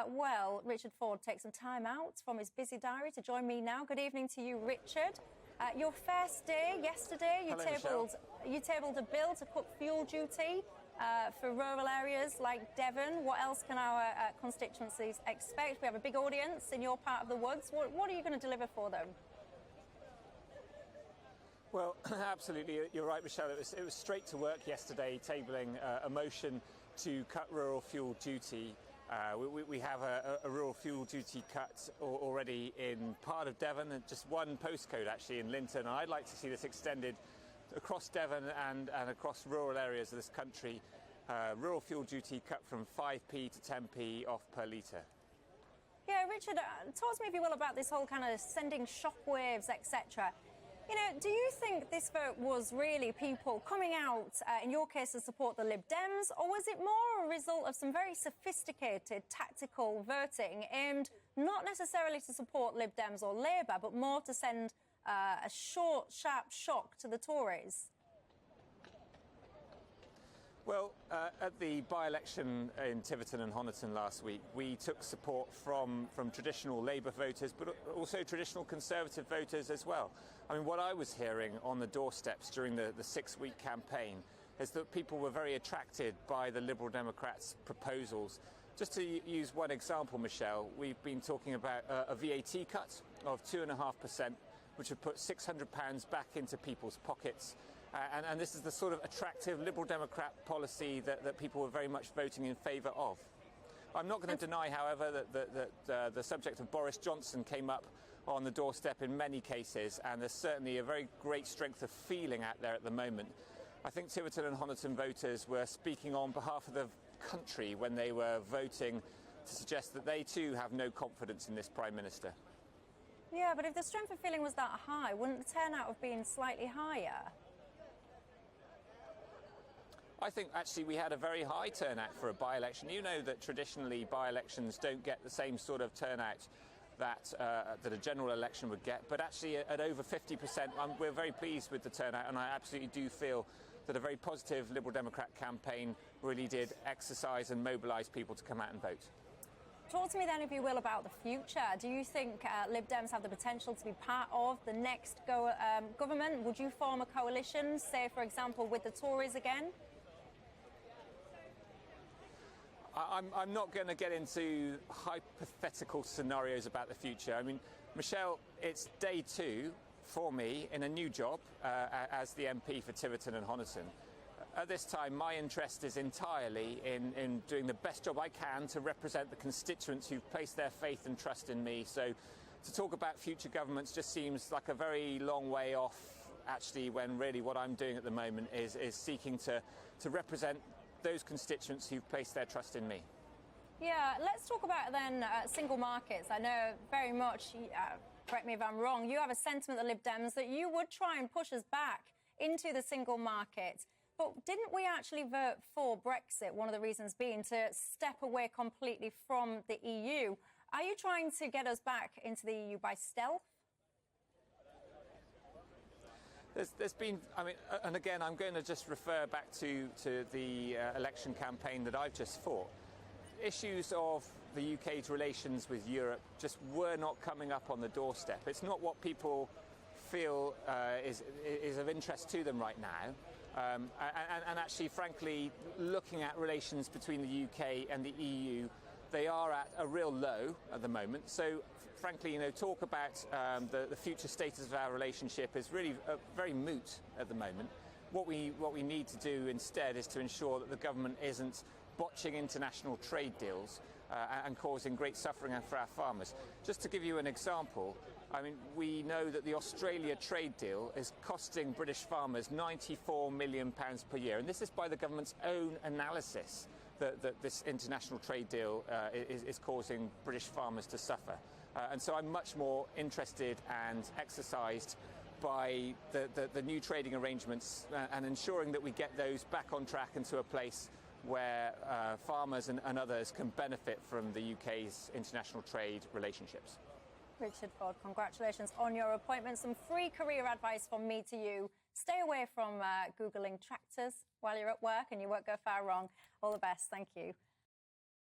Well, Richard Foord takes some time out from his busy diary to join me now. Good evening to you, Richard. Your first day yesterday, you tabled a bill to cut fuel duty for rural areas like Devon. What else can our constituencies expect? We have a big audience in your part of the woods. What are you going to deliver for them? Well, absolutely, you're right, Michelle. It was straight to work yesterday, tabling a motion to cut rural fuel duty. We have a rural fuel duty cut already in part of Devon, and just one postcode actually in Linton. And I'd like to see this extended across Devon and across rural areas of this country. Rural fuel duty cut from 5p to 10p off per litre. Yeah, Richard, talk to me, if you will, about this whole kind of sending shockwaves, etc. You know, do you think this vote was really people coming out, in your case, to support the Lib Dems, or was it more a result of some very sophisticated tactical voting aimed not necessarily to support Lib Dems or Labour, but more to send a short, sharp shock to the Tories? Well, at the by-election in Tiverton and Honiton last week, we took support from traditional Labour voters, but also traditional Conservative voters as well. I mean, what I was hearing on the doorsteps during the 6-week campaign is that people were very attracted by the Liberal Democrats' proposals. Just to use one example, Michelle, we've been talking about a VAT cut of 2.5%, which would put £600 back into people's pockets. And this is the sort of attractive Liberal Democrat policy that people were very much voting in favour of. I'm not going to deny, however, that the subject of Boris Johnson came up on the doorstep in many cases, and there's certainly a very great strength of feeling out there at the moment. I think Tiverton and Honiton voters were speaking on behalf of the country when they were voting to suggest that they too have no confidence in this Prime Minister. Yeah, but if the strength of feeling was that high, wouldn't the turnout have been slightly higher? I think actually we had a very high turnout for a by-election. You know that traditionally by-elections don't get the same sort of turnout that a general election would get, but actually at over 50%, we're very pleased with the turnout, and I absolutely do feel that a very positive Liberal Democrat campaign really did exercise and mobilise people to come out and vote. Talk to me then, if you will, about the future. Do you think Lib Dems have the potential to be part of the next government? Would you form a coalition, say, for example, with the Tories again? I'm not going to get into hypothetical scenarios about the future. I mean, Michelle, it's day 2 for me in a new job as the MP for Tiverton and Honiton. At this time, my interest is entirely in doing the best job I can to represent the constituents who've placed their faith and trust in me. So to talk about future governments just seems like a very long way off, actually, when really what I'm doing at the moment is seeking to represent those constituents who've placed their trust in me. Yeah, let's talk about then single markets. I know very much, correct me if I'm wrong, you have a sentiment, the Lib Dems, that you would try and push us back into the single market. But didn't we actually vote for Brexit, one of the reasons being to step away completely from the EU? Are you trying to get us back into the EU by stealth? There's been, I mean, and again, I'm going to just refer back to the election campaign that I've just fought. Issues of the UK's relations with Europe just were not coming up on the doorstep. It's not what people feel is of interest to them right now. And actually, frankly, looking at relations between the UK and the EU, they are at a real low at the moment. So, frankly, you know, talk about the future status of our relationship is really very moot at the moment. What we need to do instead is to ensure that the government isn't botching international trade deals and causing great suffering for our farmers. Just to give you an example, I mean, we know that the Australia trade deal is costing British farmers £94 million per year, and this is by the government's own analysis. That this international trade deal is causing British farmers to suffer. And so I'm much more interested and exercised by the new trading arrangements and ensuring that we get those back on track and to a place where farmers and others can benefit from the UK's international trade relationships. Richard Foord, congratulations on your appointment. Some free career advice from me to you. Stay away from Googling tractors while you're at work and your won't go far wrong. All the best. Thank you.